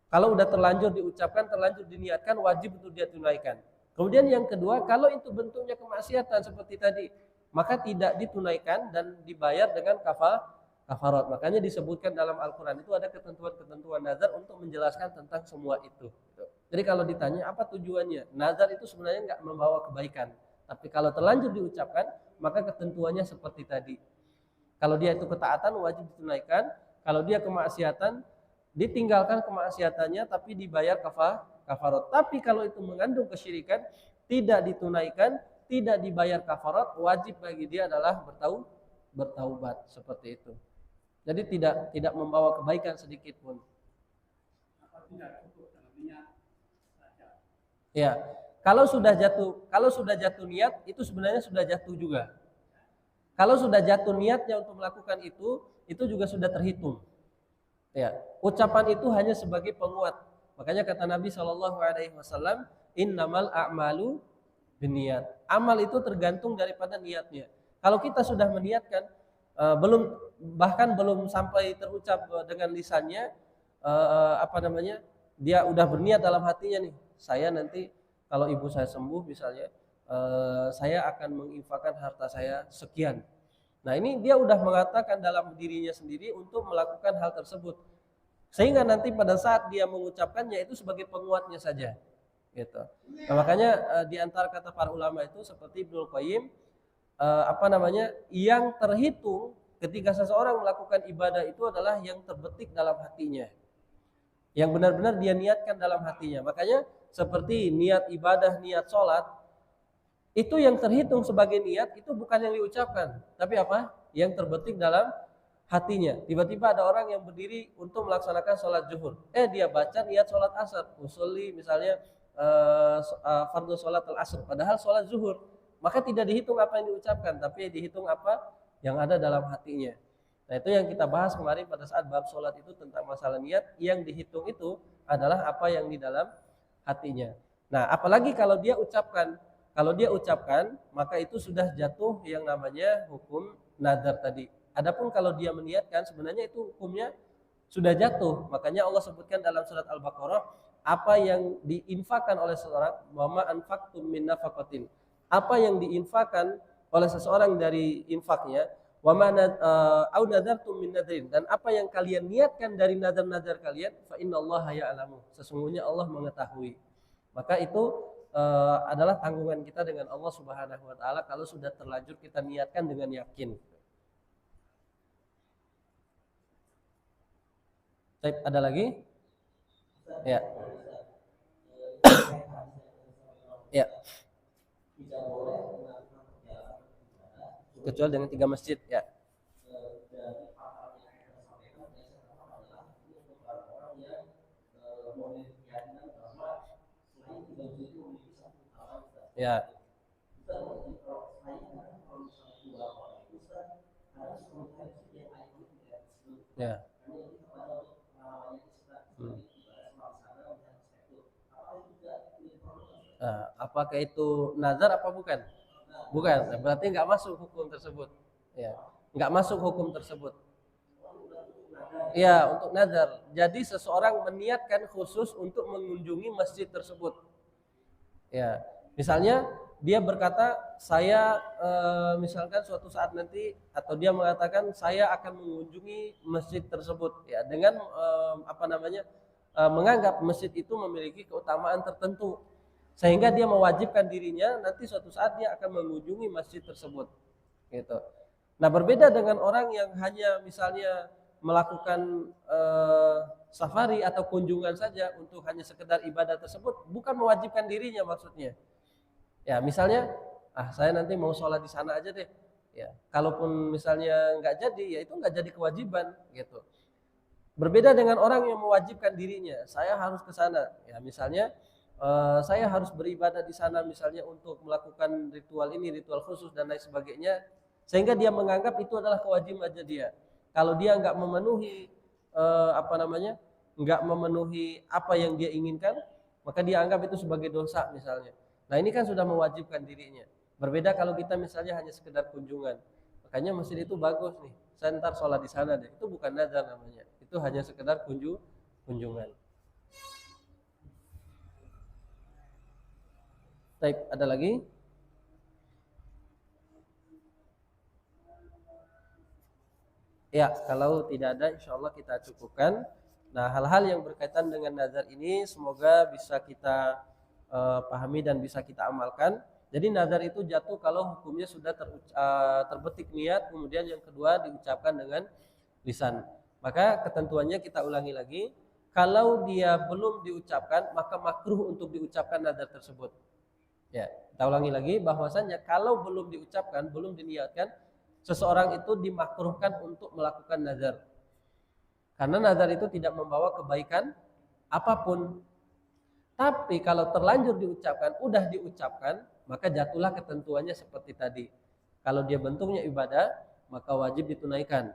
Kalau udah terlanjur diucapkan, terlanjur diniatkan, wajib untuk dia tunaikan. Kemudian yang kedua, kalau itu bentuknya kemaksiatan seperti tadi, maka tidak ditunaikan dan dibayar dengan kafarat. Makanya disebutkan dalam Al-Quran itu ada ketentuan-ketentuan nazar untuk menjelaskan tentang semua itu. Jadi kalau ditanya apa tujuannya, nazar itu sebenarnya nggak membawa kebaikan. Tapi kalau terlanjur diucapkan, maka ketentuannya seperti tadi. Kalau dia itu ketaatan, wajib ditunaikan. Kalau dia kemaksiatan, ditinggalkan kemaksiatannya tapi dibayar kafarat. Tapi kalau itu mengandung kesyirikan, tidak ditunaikan, tidak dibayar kafarat, wajib bagi dia adalah bertaubat seperti itu. Jadi tidak membawa kebaikan sedikit pun. Ya, kalau sudah jatuh niat itu sebenarnya sudah jatuh juga. Kalau sudah jatuh niatnya untuk melakukan itu juga sudah terhitung. Ya, ucapan itu hanya sebagai penguat. Makanya kata Nabi SAW, innamal a'malu binniyat. Amal itu tergantung daripada niatnya. Kalau kita sudah meniatkan, belum sampai terucap dengan lisannya, dia udah berniat dalam hatinya nih, saya nanti kalau ibu saya sembuh misalnya, saya akan menginfakkan harta saya sekian. Nah, ini dia udah mengatakan dalam dirinya sendiri untuk melakukan hal tersebut, sehingga nanti pada saat dia mengucapkannya itu sebagai penguatnya saja, gitu. Nah, makanya di antara kata para ulama itu seperti Ibnul Qayyim, yang terhitung ketika seseorang melakukan ibadah itu adalah yang terbetik dalam hatinya, yang benar-benar dia niatkan dalam hatinya. Makanya seperti niat ibadah, niat sholat, itu yang terhitung sebagai niat itu bukan yang diucapkan, tapi apa? Yang terbetik dalam hatinya. Tiba-tiba ada orang yang berdiri untuk melaksanakan sholat zuhur, dia baca niat sholat asar, usolli misalnya fardhu sholat al-asr, padahal sholat zuhur, maka tidak dihitung apa yang diucapkan, tapi dihitung apa yang ada dalam hatinya. Nah, itu yang kita bahas kemarin pada saat bab sholat itu tentang masalah niat. Yang dihitung itu adalah apa yang di dalam hatinya. Nah, apalagi kalau dia ucapkan, maka itu sudah jatuh yang namanya hukum nazar tadi. Adapun kalau dia meniatkan, sebenarnya itu hukumnya sudah jatuh. Makanya Allah sebutkan dalam surat Al-Baqarah, apa yang diinfakkan oleh seseorang, wa ma anfaqtum min nafaqatin, apa yang diinfakkan oleh seseorang dari infaknya, wa ma au nadartum min nadrin, dan apa yang kalian niatkan dari nazar-nazar kalian, fa innallaha ya'lamu, sesungguhnya Allah mengetahui. Maka itu adalah tanggungan kita dengan Allah Subhanahu wa taala kalau sudah terlanjur kita niatkan dengan yakin. Baik, ada lagi? Ya. Ya. Kecuali dengan 3 masjid, ya. Ya. Ya. Nah, apakah itu nazar apa bukan? Bukan, berarti nggak masuk hukum tersebut. Ya, nggak masuk hukum tersebut. Ya, untuk nazar. Jadi seseorang meniatkan khusus untuk mengunjungi masjid tersebut. Ya, misalnya dia berkata, saya misalkan suatu saat nanti, atau dia mengatakan saya akan mengunjungi masjid tersebut, ya, dengan menganggap masjid itu memiliki keutamaan tertentu, sehingga dia mewajibkan dirinya nanti suatu saat dia akan mengunjungi masjid tersebut, gitu. Nah, berbeda dengan orang yang hanya misalnya melakukan safari atau kunjungan saja untuk hanya sekedar ibadah tersebut, bukan mewajibkan dirinya maksudnya. Ya, misalnya, saya nanti mau sholat di sana aja deh. Ya, kalaupun misalnya nggak jadi, ya itu nggak jadi kewajiban gitu. Berbeda dengan orang yang mewajibkan dirinya, saya harus ke sana. Ya, misalnya saya harus beribadah di sana misalnya untuk melakukan ritual ini, ritual khusus dan lain sebagainya, sehingga dia menganggap itu adalah kewajiban aja dia. Kalau dia nggak memenuhi nggak memenuhi apa yang dia inginkan, maka dia anggap itu sebagai dosa misalnya. Nah, ini kan sudah mewajibkan dirinya. Berbeda kalau kita misalnya hanya sekedar kunjungan. Makanya masjid itu bagus nih. Saya ntar sholat di sana deh. Itu bukan nazar namanya. Itu hanya sekedar kunjungan. Baik, ada lagi? Ya, kalau tidak ada insya Allah kita cukupkan. Nah, hal-hal yang berkaitan dengan nazar ini semoga bisa kita pahami dan bisa kita amalkan. Jadi nazar itu jatuh kalau hukumnya sudah terbetik niat, kemudian yang kedua diucapkan dengan lisan. Maka ketentuannya kita ulangi lagi. Kalau dia belum diucapkan, maka makruh untuk diucapkan nazar tersebut. Ya, kita ulangi lagi bahwasanya kalau belum diucapkan, belum diniatkan, seseorang itu dimakruhkan untuk melakukan nazar. Karena nazar itu tidak membawa kebaikan apapun. Tapi kalau terlanjur diucapkan, udah diucapkan, maka jatuhlah ketentuannya seperti tadi. Kalau dia bentuknya ibadah, maka wajib ditunaikan.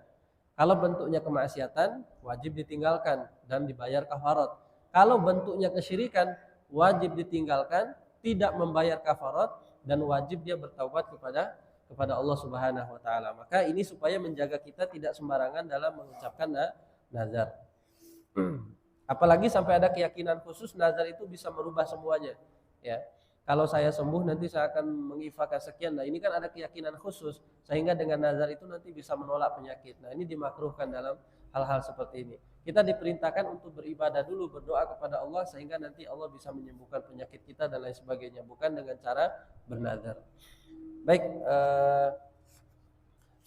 Kalau bentuknya kemaksiatan, wajib ditinggalkan dan dibayar kafarat. Kalau bentuknya kesyirikan, wajib ditinggalkan, tidak membayar kafarat dan wajib dia bertaubat kepada Allah Subhanahu wa taala. Maka ini supaya menjaga kita tidak sembarangan dalam mengucapkan nazar. Apalagi sampai ada keyakinan khusus nazar itu bisa merubah semuanya, ya. Kalau saya sembuh nanti saya akan mengifakan sekian. Nah, ini kan ada keyakinan khusus sehingga dengan nazar itu nanti bisa menolak penyakit. Nah, ini dimakruhkan dalam hal-hal seperti ini. Kita diperintahkan untuk beribadah dulu, berdoa kepada Allah sehingga nanti Allah bisa menyembuhkan penyakit kita dan lain sebagainya, bukan dengan cara bernazar. Baik,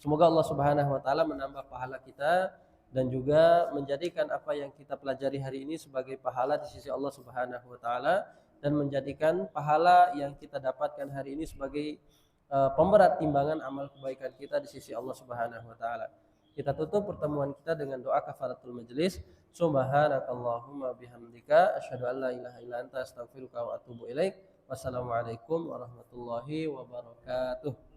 semoga Allah Subhanahu wa taala menambah pahala kita dan juga menjadikan apa yang kita pelajari hari ini sebagai pahala di sisi Allah Subhanahu wa taala dan menjadikan pahala yang kita dapatkan hari ini sebagai pemberat timbangan amal kebaikan kita di sisi Allah Subhanahu wa taala. Kita tutup pertemuan kita dengan doa kafaratul majlis. Subhanakallahumma bihamdika asyhadu an la ilaha illa anta astaghfiruka wa atubu ilaik. Wassalamualaikum warahmatullahi wabarakatuh.